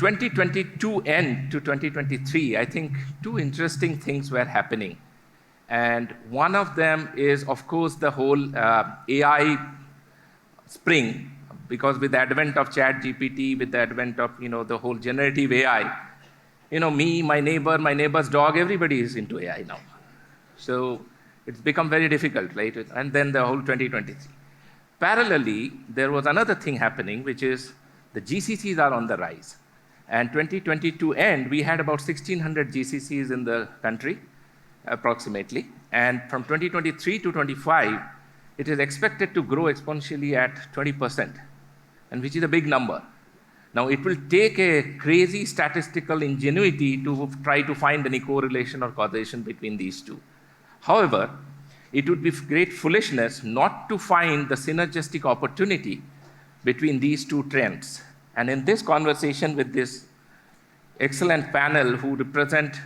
2022 end to 2023, I think two interesting things were happening. And one of them is, of course, the whole AI spring, because with the advent of ChatGPT, with the advent of the whole generative AI, me, my neighbor, my neighbor's dog, everybody is into AI now. So it's become very difficult, right? And then the whole 2023. Parallelly, there was another thing happening, which is the GCCs are on the rise. And 2022 end, we had about 1,600 GCCs in the country, approximately. And from 2023 to 25, it is expected to grow exponentially at 20%, and which is a big number. Now, it will take a crazy statistical ingenuity to try to find any correlation or causation between these two. However, it would be great foolishness not to find the synergistic opportunity between these two trends. And in this conversation with this excellent panel who represent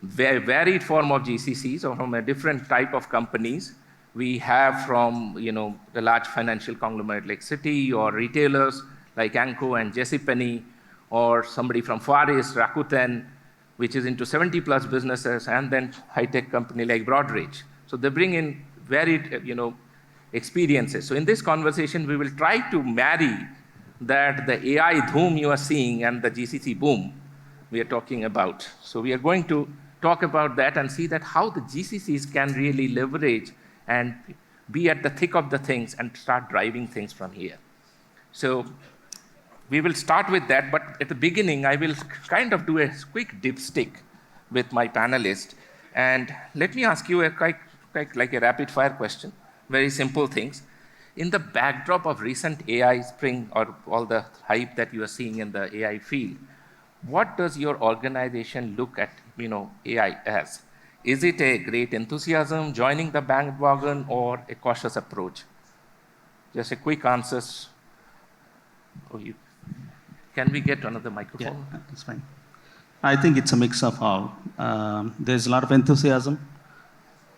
very varied form of GCCs or from a different type of companies, we have from the large financial conglomerate like Citi, or retailers like Anko and JCPenney, or somebody from Far East, Rakuten, which is into 70+ businesses, and then high-tech company like Broadridge. So they bring in varied experiences. So in this conversation, we will try to marry that the AI boom you are seeing and the GCC boom we are talking about. So we are going to talk about that and see that how the GCCs can really leverage and be at the thick of the things and start driving things from here. So we will start with that, but at the beginning, I will kind of do a quick dipstick with my panelists. And let me ask you like a rapid fire question, very simple things. In the backdrop of recent AI spring or all the hype that you are seeing in the AI field, what does your organization look at AI as? Is it a great enthusiasm, joining the bandwagon, or a cautious approach? Just a quick answers. Can we get another microphone? Yeah, that's fine. I think it's a mix of all. There's a lot of enthusiasm.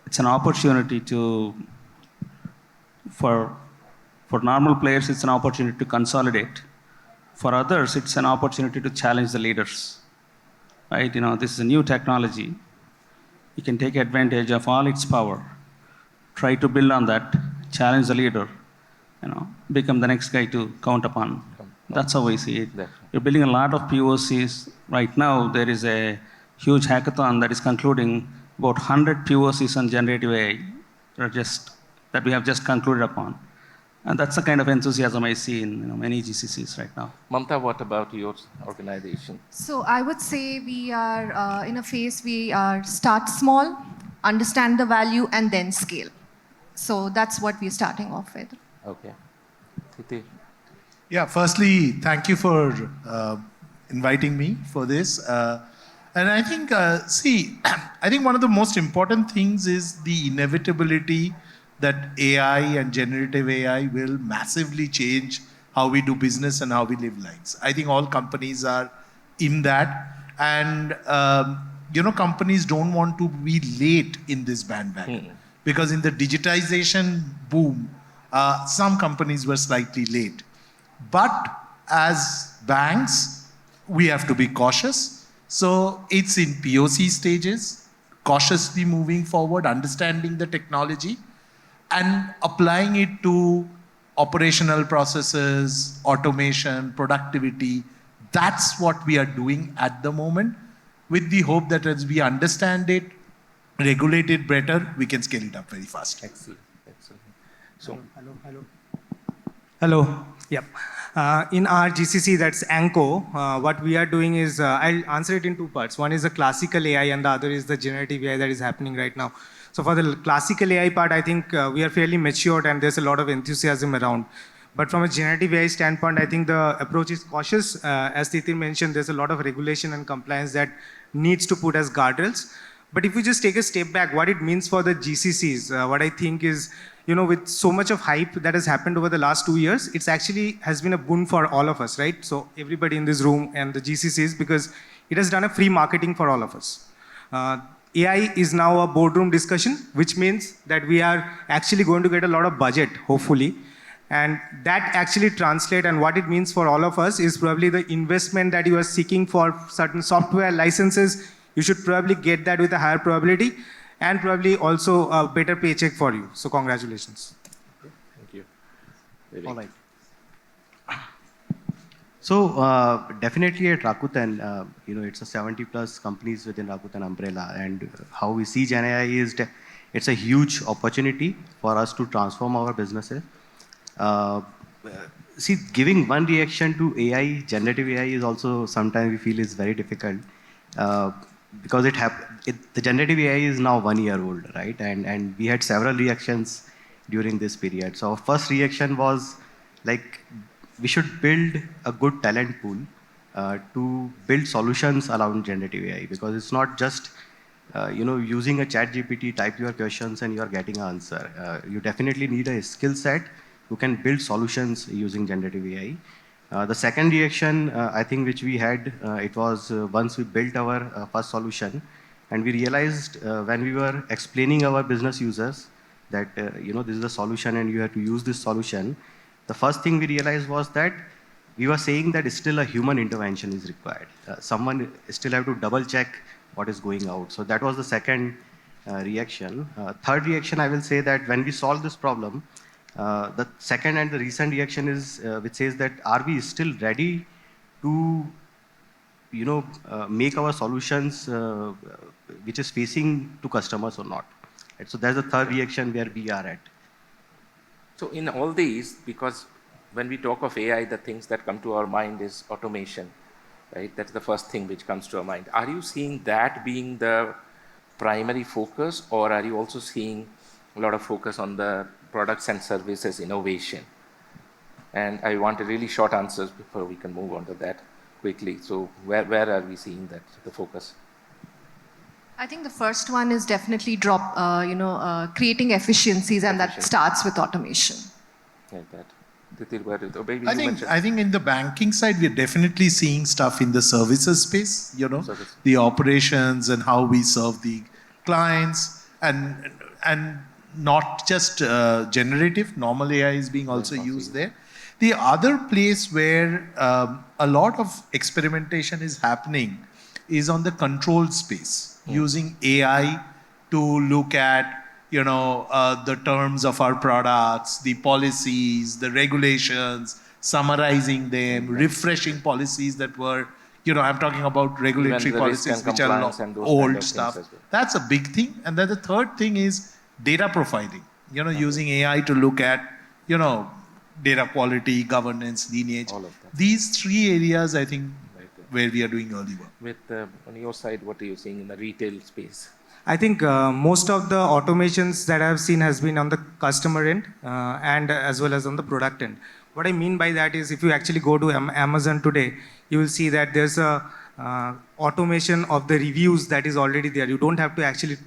It's an opportunity for normal players, it's an opportunity to consolidate. For others, it's an opportunity to challenge the leaders. Right? This is a new technology. You can take advantage of all its power, try to build on that, challenge the leader, become the next guy to count upon. That's how I see it. We're building a lot of POCs. Right now, there is a huge hackathon that is concluding about 100 POCs on generative AI that we have just concluded upon. And that's the kind of enthusiasm I see in many GCCs right now. Mamatha, what about your organization? So I would say we are in a phase we start small, understand the value, and then scale. So that's what we're starting off with. Okay. Titir. Yeah, firstly, thank you for inviting me for this. And I think, I think one of the most important things is the inevitability that AI and generative AI will massively change how we do business and how we live lives. I think all companies are in that. And, companies don't want to be late in this bandwagon. Because in the digitization boom, some companies were slightly late. But as banks, we have to be cautious. So it's in POC stages, cautiously moving forward, understanding the technology, and applying it to operational processes, automation, productivity. That's what we are doing at the moment, with the hope that as we understand it, regulate it better, we can scale it up very fast. Excellent. So, Hello. Yep. In our GCC, that's Anko, what we are doing is, I'll answer it in two parts. One is the classical AI and the other is the generative AI that is happening right now. So for the classical AI part, I think we are fairly matured and there's a lot of enthusiasm around. But from a generative AI standpoint, I think the approach is cautious. As Titir mentioned, there's a lot of regulation and compliance that needs to put as guardrails. But if we just take a step back, what it means for the GCCs, what I think is, with so much of hype that has happened over the last 2 years, it's actually has been a boon for all of us, right? So everybody in this room and the GCCs, because it has done a free marketing for all of us. AI is now a boardroom discussion, which means that we are actually going to get a lot of budget, hopefully. And that actually translate, and what it means for all of us is probably the investment that you are seeking for certain software licenses. You should probably get that with a higher probability and probably also a better paycheck for you. So congratulations. Thank you. Vivek. All right. So definitely at Rakuten, it's a 70 plus companies within Rakuten umbrella, and how we see Gen AI is it's a huge opportunity for us to transform our businesses. See, giving one reaction to AI, generative AI is also sometimes we feel is very difficult because the generative AI is now 1 year old, right? And we had several reactions during this period. So our first reaction was like, we should build a good talent pool to build solutions around generative AI, because it's not just using a chat GPT, type your questions and you are getting an answer. You definitely need a skill set who can build solutions using generative AI. The second reaction, I think, which we had, it was once we built our first solution, and we realized when we were explaining our business users that this is the solution and you have to use this solution. The first thing we realized was that we were saying that still a human intervention is required. Someone still have to double check what is going out. So that was the second reaction. Third reaction, I will say that when we solve this problem, the second and the recent reaction is which says that are we still ready to make our solutions which is facing to customers or not. Right? So that's the third reaction where we are at. So in all these, because when we talk of AI, the things that come to our mind is automation, right? That's the first thing which comes to our mind. Are you seeing that being the primary focus, or are you also seeing a lot of focus on the products and services innovation? And I want a really short answers before we can move on to that quickly. So where are we seeing that, the focus? I think the first one is definitely creating efficiencies, and that starts with automation. Like that. Titir, where is, maybe I think in the banking side, we're definitely seeing stuff in the services space, the operations and how we serve the clients, and not just generative, normal AI is being also used there. The other place where a lot of experimentation is happening is on the control space, using AI to look at the terms of our products, the policies, the regulations, summarizing them, refreshing policies that were, I'm talking about regulatory policies which are old stuff. Well. That's a big thing. And then the third thing is data profiling, using AI to look at, data quality, governance, lineage. All of that. These three areas, I think, where we are doing early work. With on your side, what are you seeing in the retail space? I think most of the automations that I've seen has been on the customer end and as well as on the product end. What I mean by that is if you actually go to Amazon today, you will see that there's a automation of the reviews that is already there. You don't have to actually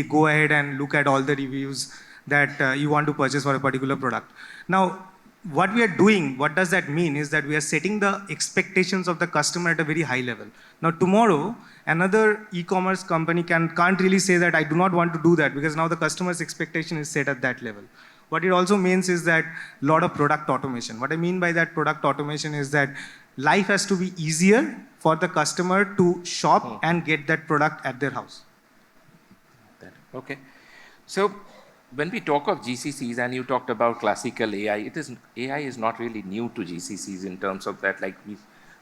go ahead and look at all the reviews that you want to purchase for a particular product. Now, what we are doing, what does that mean is that we are setting the expectations of the customer at a very high level. Now tomorrow, another e-commerce company can't really say that I do not want to do that, because now the customer's expectation is set at that level. What it also means is that a lot of product automation. What I mean by that product automation is that life has to be easier for the customer to shop and get that product at their house. Okay. So when we talk of GCCs, and you talked about classical AI, AI is not really new to GCCs in terms of that,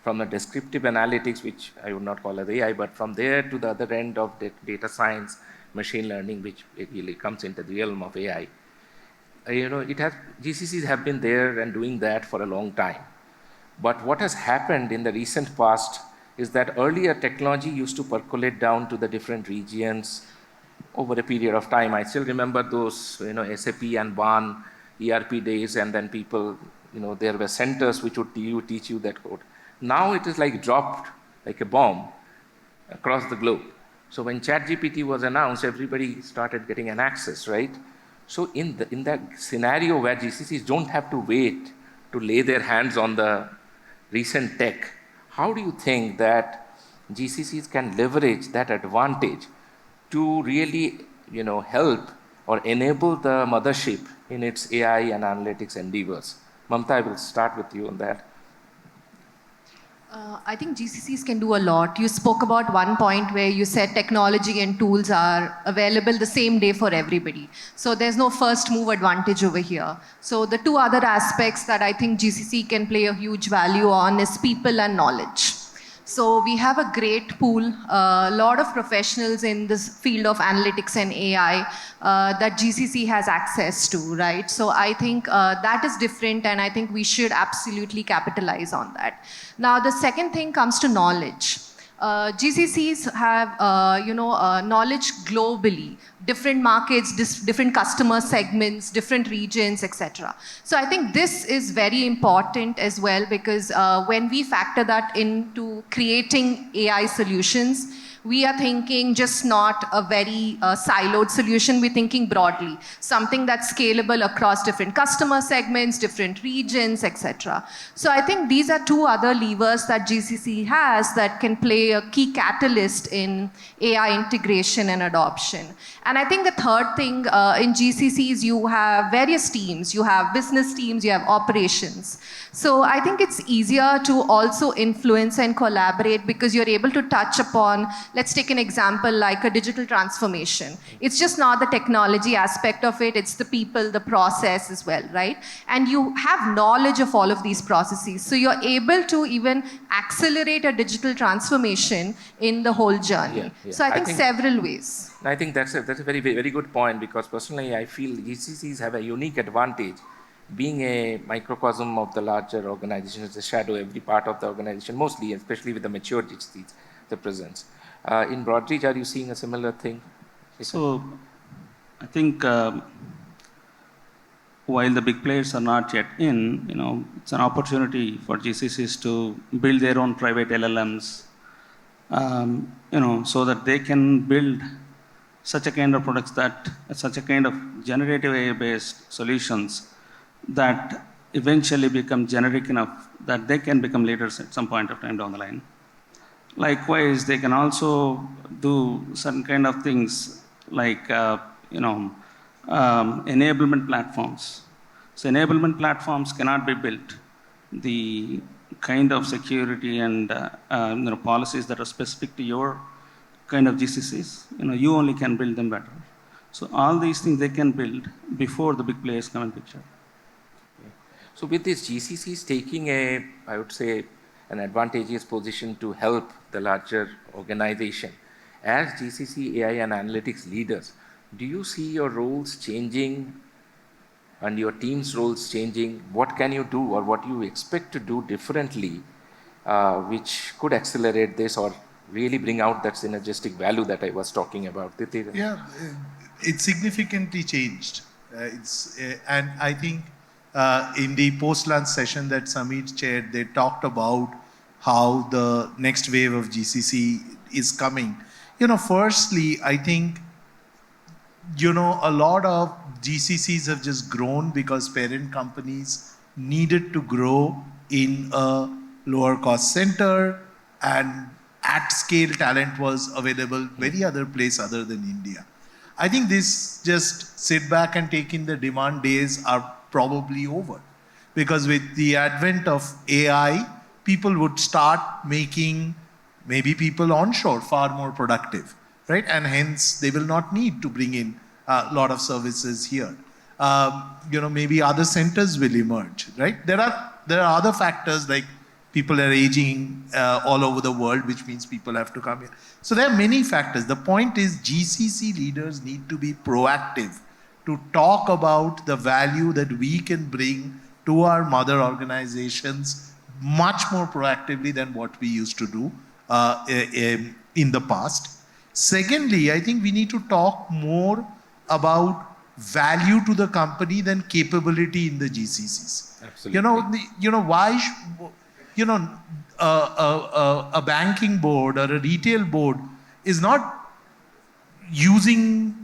from the descriptive analytics, which I would not call as AI, but from there to the other end of data science, machine learning, which it really comes into the realm of AI. GCCs have been there and doing that for a long time. But what has happened in the recent past is that earlier technology used to percolate down to the different regions over a period of time. I still remember those, SAP and BAN ERP days, and then people, there were centers which would teach you that code. Now it is dropped like a bomb across the globe. So when ChatGPT was announced, everybody started getting an access, right? So in that scenario where GCCs don't have to wait to lay their hands on the recent tech, how do you think that GCCs can leverage that advantage to really, help or enable the mothership in its AI and analytics endeavors? Mamatha, I will start with you on that. I think GCCs can do a lot. You spoke about one point where you said technology and tools are available the same day for everybody. So there's no first move advantage over here. So the two other aspects that I think GCC can play a huge value on is people and knowledge. So we have a great pool, a lot of professionals in this field of analytics and AI that GCC has access to, right? So I think that is different, and I think we should absolutely capitalize on that. Now, the second thing comes to knowledge. GCCs have, knowledge globally, different markets, different customer segments, different regions, etc. So I think this is very important as well, because when we factor that into creating AI solutions, we are thinking just not a very siloed solution. We're thinking broadly, something that's scalable across different customer segments, different regions, etc. So I think these are two other levers that GCC has that can play a key catalyst in AI integration and adoption. And I think the third thing in GCCs, you have various teams. You have business teams, you have operations. So I think it's easier to also influence and collaborate because you're able to touch upon, let's take an example like a digital transformation. It's just not the technology aspect of it, it's the people, the process as well, right? And you have knowledge of all of these processes. So you're able to even accelerate a digital transformation in the whole journey. Yeah. So I think several ways. I think that's a very, very good point, because personally I feel GCCs have a unique advantage. Being a microcosm of the larger organization, it's a shadow every part of the organization, mostly, especially with the mature GCCs, the presence. In Broadridge, are you seeing a similar thing? So, I think while the big players are not yet in, it's an opportunity for GCCs to build their own private LLMs, so that they can build such a kind of products such a kind of generative AI-based solutions that eventually become generic enough that they can become leaders at some point of time down the line. Likewise, they can also do certain kind of things like, enablement platforms. So enablement platforms cannot be built. The kind of security and policies that are specific to your kind of GCCs, you only can build them better. So all these things they can build before the big players come in picture. So with these GCCs taking I would say, an advantageous position to help the larger organization, as GCC AI and analytics leaders, do you see your roles changing and your team's roles changing? What can you do or what you expect to do differently, which could accelerate this or really bring out that synergistic value that I was talking about? Titir? Yeah, it's significantly changed. And I think in the post-lunch session that Samir chaired, they talked about how the next wave of GCC is coming. Firstly, I think, a lot of GCCs have just grown because parent companies needed to grow in a lower cost center, and at scale talent was available very other place other than India. I think this just sit back and take in the demand days are probably over, because with the advent of AI, people would start making maybe people onshore far more productive, right? And hence they will not need to bring in a lot of services here. Maybe other centers will emerge, right? There are other factors like people are aging all over the world, which means people have to come here. So there are many factors. The point is GCC leaders need to be proactive to talk about the value that we can bring to our mother organizations much more proactively than what we used to do in the past. Secondly, I think we need to talk more about value to the company than capability in the GCCs. Absolutely. A banking board or a retail board is not using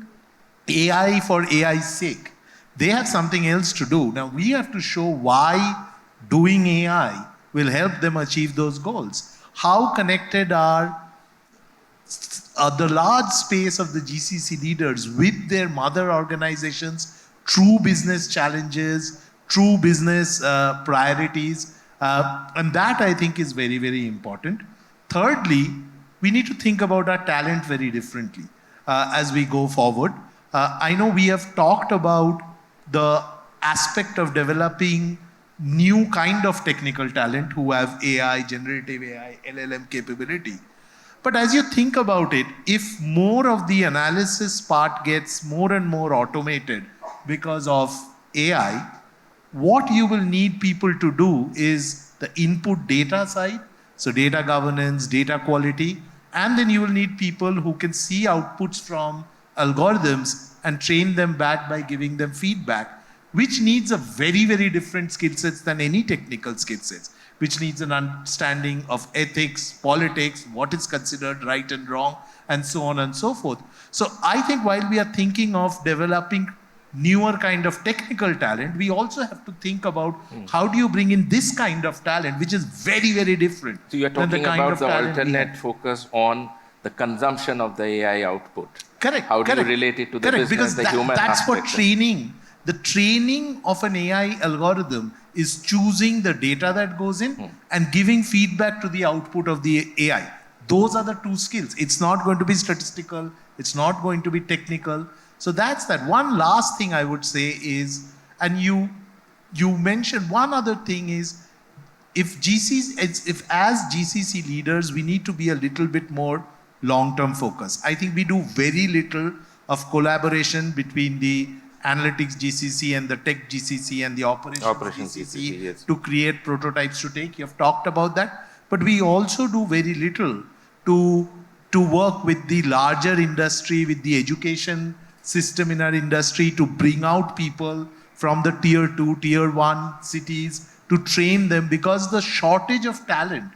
AI for AI's sake. They have something else to do. Now we have to show why doing AI will help them achieve those goals. How connected are the large space of the GCC leaders with their mother organizations, true business challenges, true business priorities, and that I think is very, very important. Thirdly, we need to think about our talent very differently as we go forward. I know we have talked about the aspect of developing new kind of technical talent who have AI, generative AI, LLM capability. But as you think about it, if more of the analysis part gets more and more automated because of AI, what you will need people to do is the input data side, so data governance, data quality, and then you will need people who can see outputs from algorithms and train them back by giving them feedback, which needs a very, very different skill sets than any technical skill sets, which needs an understanding of ethics, politics, what is considered right and wrong, and so on and so forth. So I think while we are thinking of developing newer kind of technical talent, we also have to think about how do you bring in this kind of talent, which is very, very different. So you're talking about the alternate focus on the consumption of the AI output. Correct. How do you relate it to the business, because the human that's aspect? what training. The training of an AI algorithm is choosing the data that goes in and giving feedback to the output of the AI. Those are the two skills. It's not going to be statistical. It's not going to be technical. So that's that. One last thing I would say is, and you mentioned one other thing is, if as GCC leaders, we need to be a little bit more long-term focused. I think we do very little of collaboration between the analytics GCC and the tech GCC and the operations GCC yes, to create prototypes to take. You have talked about that. But we also do very little to work with the larger industry, with the education system in our industry, to bring out people from the tier 2, tier 1 cities to train them, because the shortage of talent,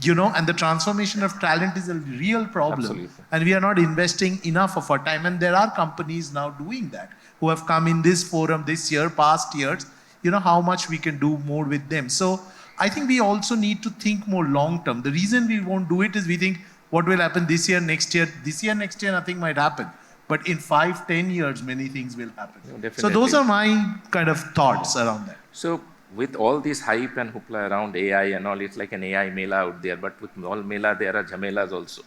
and the transformation of talent is a real problem. Absolutely. And we are not investing enough of our time. And there are companies now doing that who have come in this forum this year, past years, how much we can do more with them. So I think we also need to think more long term. The reason we won't do it is we think what will happen this year, next year. This year, next year, nothing might happen. But in 5, 10 years, many things will happen. So those are my kind of thoughts around that. So with all this hype and hoopla around AI and all, it's like an AI mela out there. But with all mela, there are jamelas also.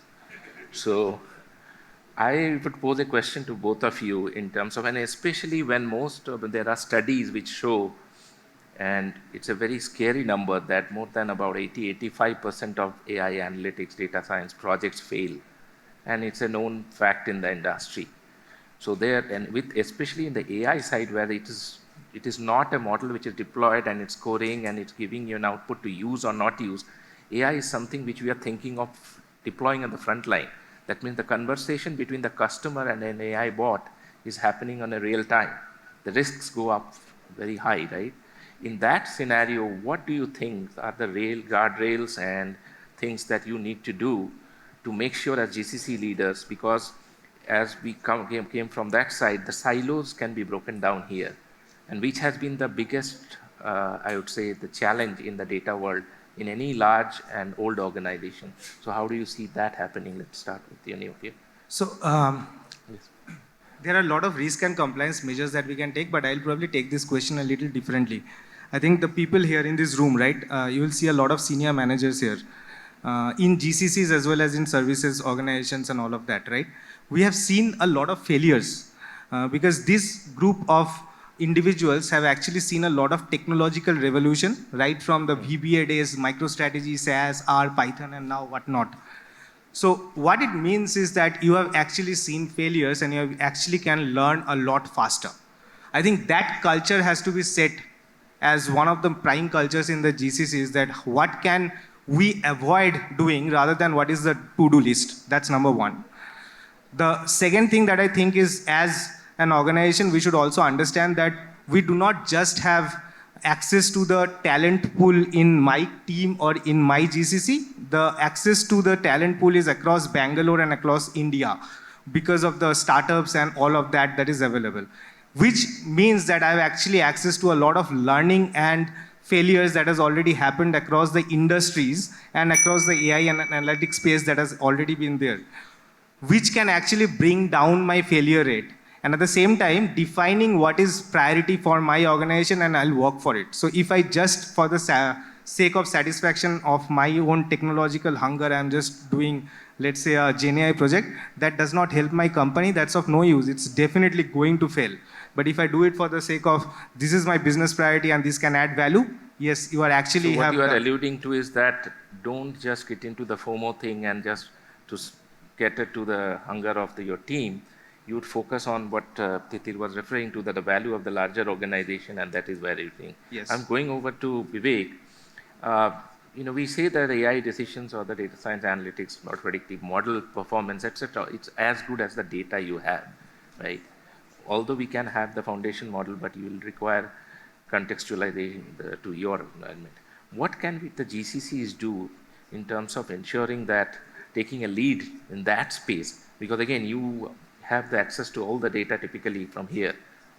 So I would pose a question to both of you in terms of, and especially when there are studies which show, and it's a very scary number, that more than about 80-85% of AI analytics, data science projects fail. And it's a known fact in the industry. So especially in the AI side, where it is not a model which is deployed and it's scoring and it's giving you an output to use or not use. AI is something which we are thinking of deploying on the front line. That means the conversation between the customer and an AI bot is happening on a real time. The risks go up very high, right? In that scenario, what do you think are the guardrails and things that you need to do to make sure as GCC leaders, because as we came from that side, the silos can be broken down here, and which has been the biggest, I would say, the challenge in the data world in any large and old organization. So how do you see that happening? Let's start with any of you. So Yes. there are a lot of risk and compliance measures that we can take, but I'll probably take this question a little differently. I think the people here in this room, right, you will see a lot of senior managers here in GCCs as well as in services organizations and all of that, right? We have seen a lot of failures because this group of individuals have actually seen a lot of technological revolution, right from the VBA days, MicroStrategy, SAS, R, Python, and now whatnot. So what it means is that you have actually seen failures and you actually can learn a lot faster. I think that culture has to be set as one of the prime cultures in the GCCs, that what can we avoid doing rather than what is the to-do list. That's number one. The second thing that I think is, as an organization, we should also understand that we do not just have access to the talent pool in my team or in my GCC. The access to the talent pool is across Bangalore and across India because of the startups and all of that is available, which means that I have actually access to a lot of learning and failures that has already happened across the industries and across the AI and analytics space that has already been there. which can actually bring down my failure rate. And at the same time, defining what is priority for my organization, and I'll work for it. So if I just, for the sake of satisfaction of my own technological hunger, I'm just doing, let's say, a GenAI project, that does not help my company, that's of no use. It's definitely going to fail. But if I do it for the sake of, this is my business priority and this can add value, yes, you are actually so what you are alluding to is that don't just get into the FOMO thing and just to cater to the hunger of your team. You would focus on what Titir was referring to, that the value of the larger organization, and that is where you think. Yes. I'm going over to Vivek. We say that AI decisions or the data science analytics or predictive model performance, etc., it's as good as the data you have, right? Although we can have the foundation model, but you will require contextualization to your environment. What can the GCCs do in terms of ensuring that taking a lead in that space? Because again, you have the access to all the data typically from here.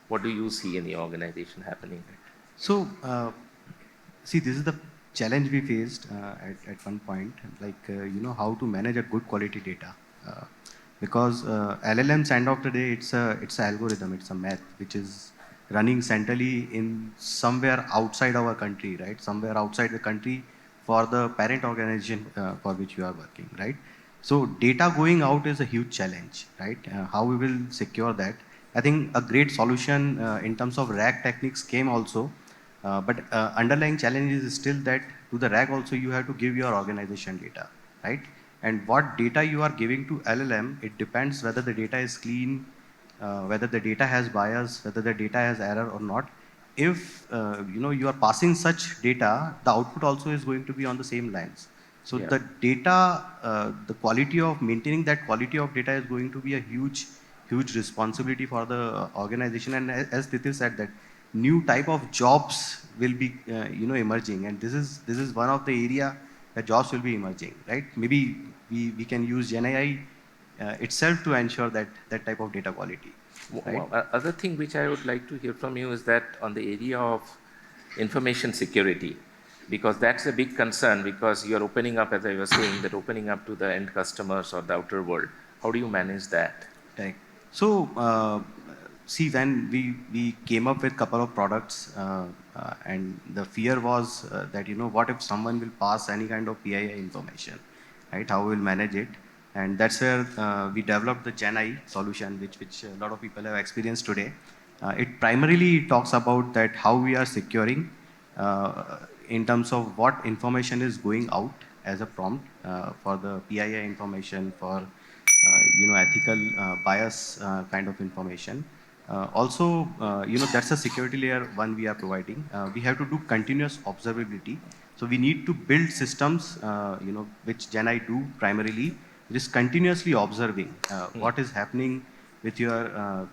What do you see in the organization happening? So, see, this is the challenge we faced at one point, like, how to manage a good quality data. Because LLMs, end of the day, it's an algorithm, it's a math, which is running centrally in somewhere outside our country, right? Somewhere outside the country for the parent organization for which you are working, right? So data going out is a huge challenge, right? How we will secure that? I think a great solution in terms of RAG techniques came also, but underlying challenge is still that to the RAG also you have to give your organization data, right? And what data you are giving to LLM, it depends whether the data is clean, whether the data has bias, whether the data has error or not. If you are passing such data, the output also is going to be on the same lines. So the data, the quality of maintaining that quality of data is going to be a huge responsibility for the organization. And as Titir said, that new type of jobs will be emerging, and this is one of the area where jobs will be emerging, right? Maybe we can use GenAI itself to ensure that type of data quality. Right? Well, other thing which I would like to hear from you is that on the area of information security, because that's a big concern, because you're opening up, as I was saying, that opening up to the end customers or the outer world. How do you manage that? Right. So, see, when we came up with a couple of products, and the fear was that, what if someone will pass any kind of PII information, right? How we'll manage it. And that's where we developed the GenAI solution, which a lot of people have experienced today. It primarily talks about that how we are securing in terms of what information is going out as a prompt for the PII information, for ethical bias kind of information. Also, that's a security layer one we are providing. We have to do continuous observability. So we need to build systems, which GenAI do primarily, just continuously observing what is happening with your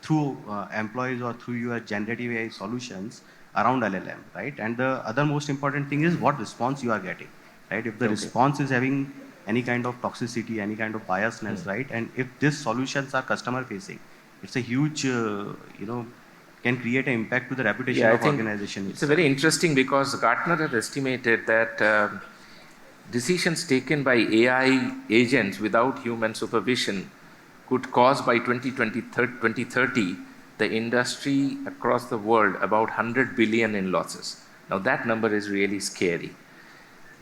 through employees or through your generative AI solutions around LLM, right? And the other most important thing is what response you are getting, right? If the response is having any kind of toxicity, any kind of biasness, right? And if these solutions are customer facing, it's a huge, can create an impact to the reputation of organization. It's a very interesting, because Gartner has estimated that decisions taken by AI agents without human supervision could cause by 2030 the industry across the world about 100 billion in losses. Now that number is really scary.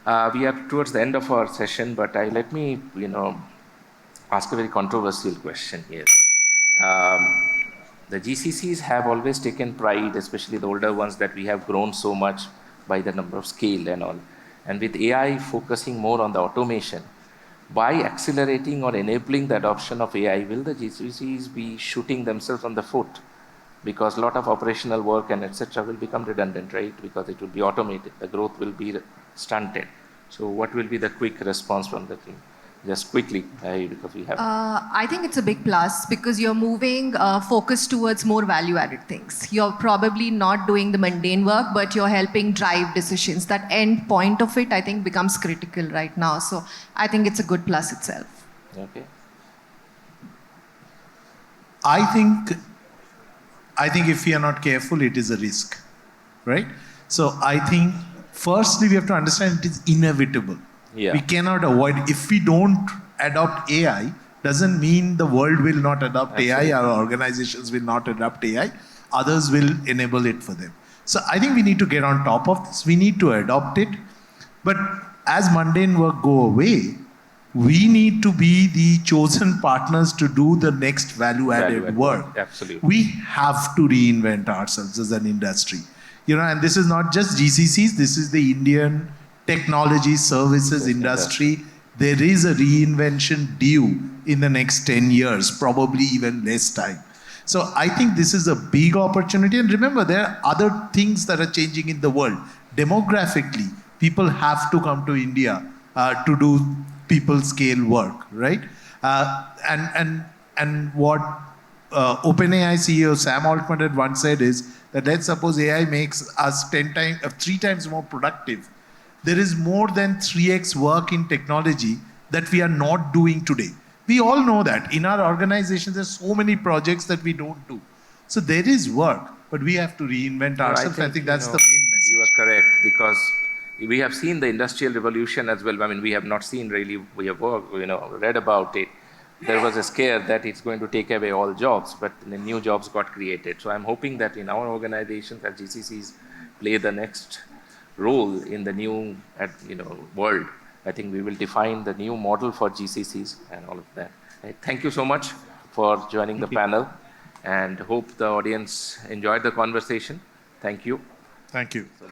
We are towards the end of our session, but let me, ask a very controversial question here. The GCCs have always taken pride, especially the older ones, that we have grown so much by the number of scale and all. And with AI focusing more on the automation, by accelerating or enabling the adoption of AI, will the GCCs be shooting themselves on the foot? Because a lot of operational work and etc. will become redundant, right? Because it will be automated. The growth will be stunted. So what will be the quick response from the team? Just quickly, because we have... I think it's a big plus, because you're moving focus towards more value-added things. You're probably not doing the mundane work, but you're helping drive decisions. That end point of it, I think, becomes critical right now. So I think it's a good plus itself. Okay. I think if we are not careful, it is a risk, right? So I think firstly we have to understand it is inevitable. Yeah. We cannot avoid. If we don't adopt AI, doesn't mean the world will not adopt Absolutely. AI, our organizations will not adopt AI. Others will enable it for them. So I think we need to get on top of this. We need to adopt it. But as mundane work go away, we need to be the chosen partners to do the next value-added work. Absolutely. We have to reinvent ourselves as an industry. And this is not just GCCs, this is the Indian technology services industry. There is a reinvention due in the next 10 years, probably even less time. So I think this is a big opportunity. And remember, there are other things that are changing in the world. Demographically, people have to come to India to do people scale work, right? And what OpenAI CEO Sam Altman had once said is that let's suppose AI makes us 3 times more productive. There is more than 3x work in technology that we are not doing today. We all know that. In our organizations, there's so many projects that we don't do. So there is work, but we have to reinvent ourselves. I think that's the main message. You are correct, because we have seen the industrial revolution as well. I mean, we have not seen really, we have read about it. There was a scare that it's going to take away all jobs, but the new jobs got created. So I'm hoping that in our organizations that GCCs play the next role in the new world. I think we will define the new model for GCCs and all of that. Thank you so much for joining the panel, and hope the audience enjoyed the conversation. Thank you. Thank you.